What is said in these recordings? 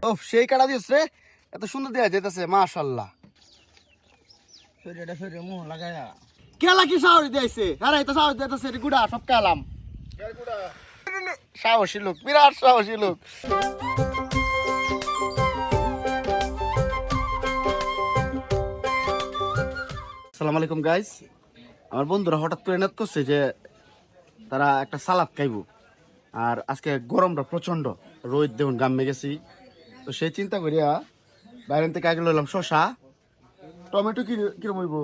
ও সেই কাটা দিস রে, এত সুন্দর দেয়া যেতেছে মাশাআল্লাহ। শরীরটা শরীরে মুখ লাগায়া কেলা কি সাহস দিয়েছে, আরে এটা সাহস দিতেছে রে গুড়া সব কালাম। সাহসী লোক, বিরাট সাহসী লোক। আসসালামু আলাইকুম গাইস। আমার বন্ধুরা হঠাৎ করে নেট করছে যে তারা একটা সালাদ খাইব, আর আজকে গরমটা প্রচন্ড, রোদ দেখুন গামে গেছি, তো সেই চিন্তা করিয়া বাইরে থেকে আগে লইলাম শশা, টমেটো কিরম হইব।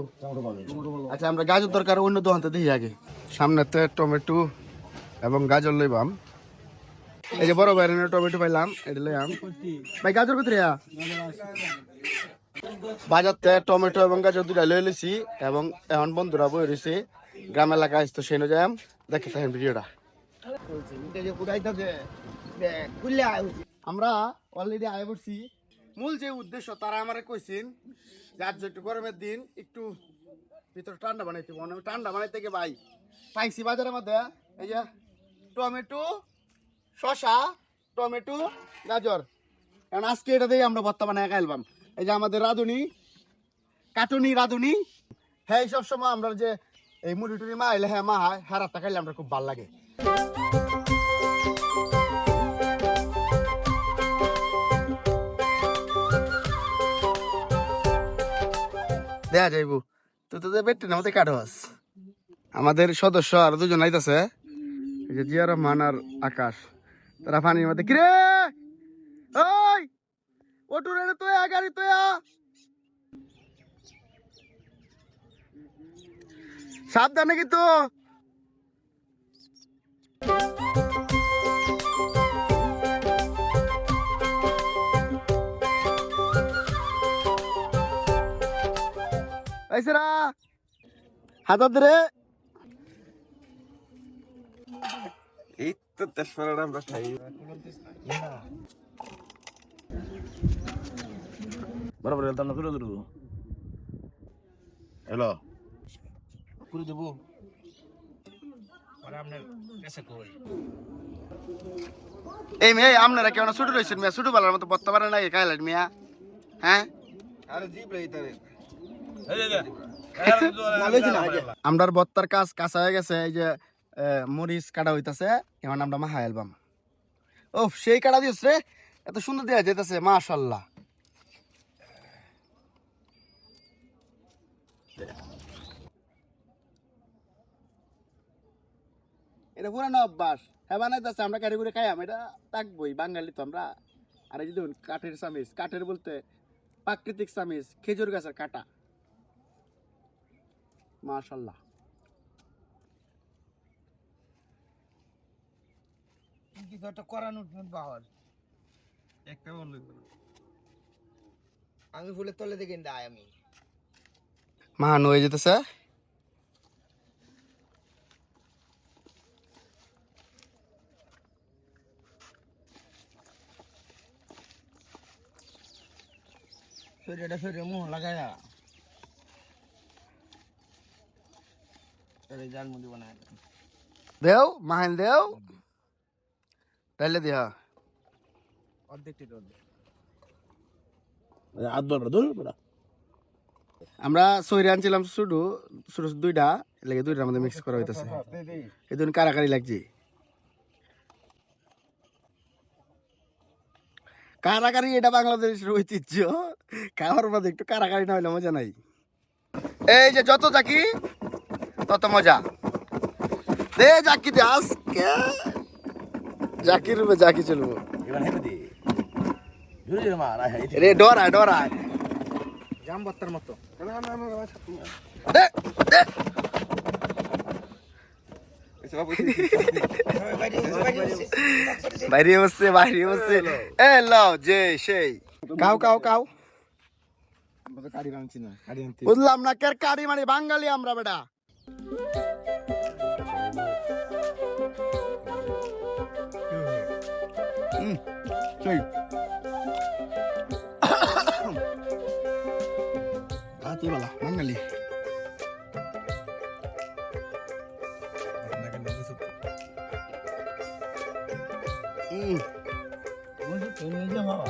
আচ্ছা আমরা গাজর দরকার অন্য দোকানতে দেখি আগে। সামনেতে টমেটো এবং গাজর লইবাম। এই যে বড় বাইরে টমেটো পাইলাম, এটা লইলাম। ভাই গাজর কত রিয়া? বাজারতে টমেটো এবং গাজর দুটা লই লইছি, এবং এখন বন্ধুরা বই রয়েছে গ্রাম এলাকায়, তো সেই অনুযায়ী দেখে থাকেন ভিডিওটা। আমরা অলরেডি আয় পড়ছি। মূল যে উদ্দেশ্য তারা আমার কইছেন যে আজ একটু গরমের দিন একটু ভিতরে ঠান্ডা বানাইতে, আমি ঠান্ডা বানাইতে গিয়ে ভাই পাইছি বাজারের মধ্যে এই যে টমেটো, শশা, টমেটো, গাজর। কারণ আজকে এটা দিয়ে আমরা বর্তমানে একা অ্যালবাম। এই যে আমাদের রাঁধুনি রাঁধুনি, হ্যাঁ সব সময় আমরা যে এই মুড়ি টুড়ি মা এলে হ্যাঁ মা হয়, হ্যাঁ রাতটা খাইলে আমরা খুব ভালো লাগে। দেখা যাইব তুই তো বেটে না মতো কাটস। আমাদের সদস্য আর দুজন আইতাছে, এই যে জিয়া রহমান আর আকাশ, তারা পানির মধ্যে কিরে ওই ওটু রে তুই গাড়ি তুই সাবধানে কিন্তু। ऐसरा हातात रे এই তো তেজপাড়াটা আমরা খাই বরাবর এলতাম না করে দেবো। হ্যালো করে দেবো আপনার কাছে কই এই মেয়ে আপনারা কেমন ছুটু রয়েছেন মেয়ে? ছুটু বেলার মতো বর্তা পারে না খাইলেন মিয়া? হ্যাঁ আরে জিপ রে তারে আমরা বত্তার কাজ কাঁচা হয়ে গেছে। এই যে মরিচ কাটা হইতাছে, এখন আমরা মাহা অ্যালবাম। ও সেই কাটা দিস রে, এত সুন্দর দেয়া যেতেছে মাশাআল্লাহ। এটা পুরানো অভ্যাস, হ্যাঁ বানাইতেছে, আমরা কারি করে খাইয়াম, এটা থাকবোই, বাঙালি তো আমরা। আর এই যে দেখুন কাঠের চামিচ, কাঠের বলতে প্রাকৃতিক চামিচ, খেজুর গাছের কাটা, মাশাআল্লাহ। কিছু একটা করানো বাহর একটা বলল আমি ফুলের তলে দেখে দেয় আমি মান হয়ে যেতেছে। শরীরটা শরীরে মুখ লাগায়া জাল মুড়ি বানায় দেও মাহেন দেও তাইলে দিয়া অর্ধেকটি হাত ধরবে ধরবে বেটা। আমরা সৈরি আনছিলাম শুধু ছোট দুইটা, লেগে দুইটার মধ্যে মিক্স করা হইতেছে। এই দুজন কারাকারি লাগছে, কারাকারি এটা বাংলাদেশের ঐতিহ্য। খাওয়ার মধ্যে একটু কারাকারি না হইলে মজা নাই। এই যে যত জাকি তত মজা। দে জাকি দে আজকে জাকির রূপে জাকি চলবো। এবার হেঁটে দি জোরে জোরে মার রে ডরায় ডরায় জাম বত্তার মতো দে দে বাইরে বসছে বাইরে বসছে। এ লও যে সেই কাউ কাউ কাউ কাড়ি রাঁধছি না কাড়ি আনতে বুঝলাম না কের কারি মানে বাঙালি আমরা বেটা। সেই তুই বলা বাঙালি। বলছি তুমি যে বাবা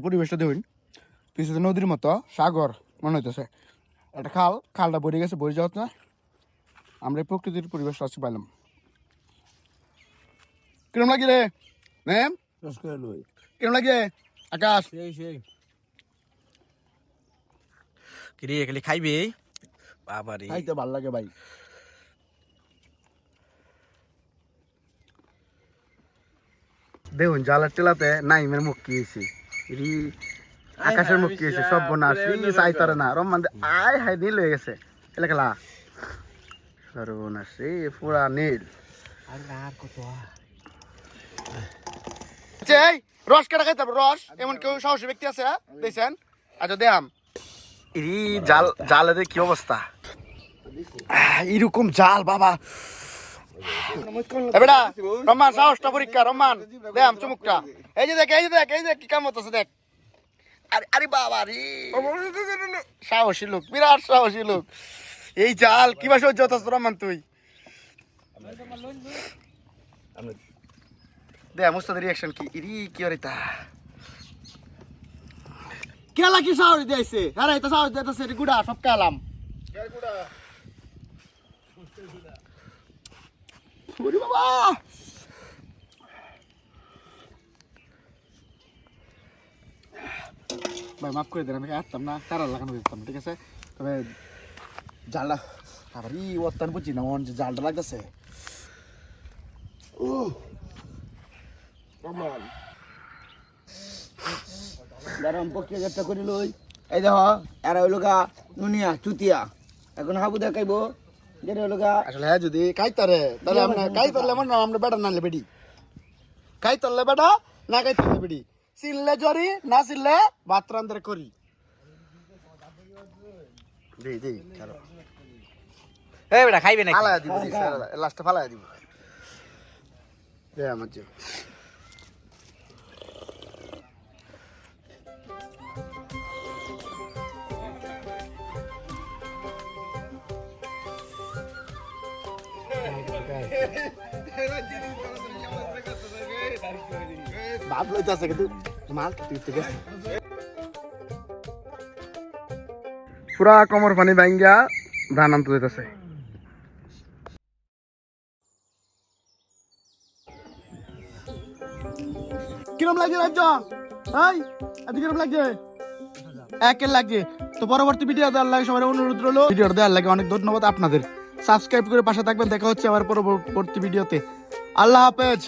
পরিবেশটা দেখুন পিছনে নদীর মতো সাগর মনে হইতেছে একটা খালটা ভরে গেছে বই যাওয়া না আমরা এই প্রকৃতির পরিবেশ আজকে পাইলাম কিরম লাগি রে ম্যাম কিরম লাগে আকাশ কিরে খালি খাইবে বাবা রে খাইতে ভাল লাগে ভাই দেখুন জালের টেলাতে নাইমের মুখ কি হয়েছে আকাশের মুখ কি হয়েছে সব বোনাস চাইতারে না রম্মান আয় হাই নীল হয়ে গেছে এলাকা সর্বনাশ রে পুরা নীল এই রস কেটে খাইতে হবে রস এমন কেউ সাহসী ব্যক্তি আছে দেখছেন আচ্ছা দেখাম ইরি জালের কি অবস্থা এরকম জাল বাবা বেটা রহমান সাহসটা পরীক্ষা রহমান দেখাম চুমুকটা এই যে দেখ কি কাম হতেছে দেখ আরে বাবা রে সাহসী লোক বিরাট সাহসী লোক এই জাল কিবা সহ্য হতাস রহমান তুই দেখ মুস্তাদের রিয়াকশন কি ইরি কি রে তা কেলা কি সাহস দিয়েছে আরে এটা সাহস দিতেছে গুড়া সব কালাম ওরে বাবা ভাই মাফ করে দেন আমি আসতাম না কারা লাগানো দিতাম ঠিক আছে তবে জালটা আবার ওত্তান বুঝছি না যে জালটা লাগতেছে ও গরম পক্ষে একটা করে লই এই দেখো এরা হইলো গা নুনিয়া চুতিয়া এখন হাবু দেখাইব যেটা হইলো গা আসলে হ্যাঁ যদি কাইতারে তাহলে আমরা কাইতারলে আমার নাম আমরা বেটা নালে বেডি কাইতারলে বেটা না কাইতারলে বেডি চিনলে জরি না চিনলে ভাত রান্ধরে করি দি চলো এই বেটা খাইবে নাকি ফালায়া দিব লাস্টে ফালায়া দিব দে আমার যে বাপ লইতাছে কিন্তু মাল তুই গেছে পুরা কমর পানি ভাঙ্গা ধান আনতে যেতেছে কিরম লাগছে রাজ্জন এই আজকে কিরম লাগছে একের লাগে তো পরবর্তী ভিডিও দেওয়ার লাগে সবার অনুরোধ রইল ভিডিও দেওয়ার লাগে অনেক ধন্যবাদ আপনাদের সাবস্ক্রাইব করে পাশে থাকবেন দেখা হচ্ছে আবার পরবর্তী ভিডিওতে আল্লাহ হাফেজ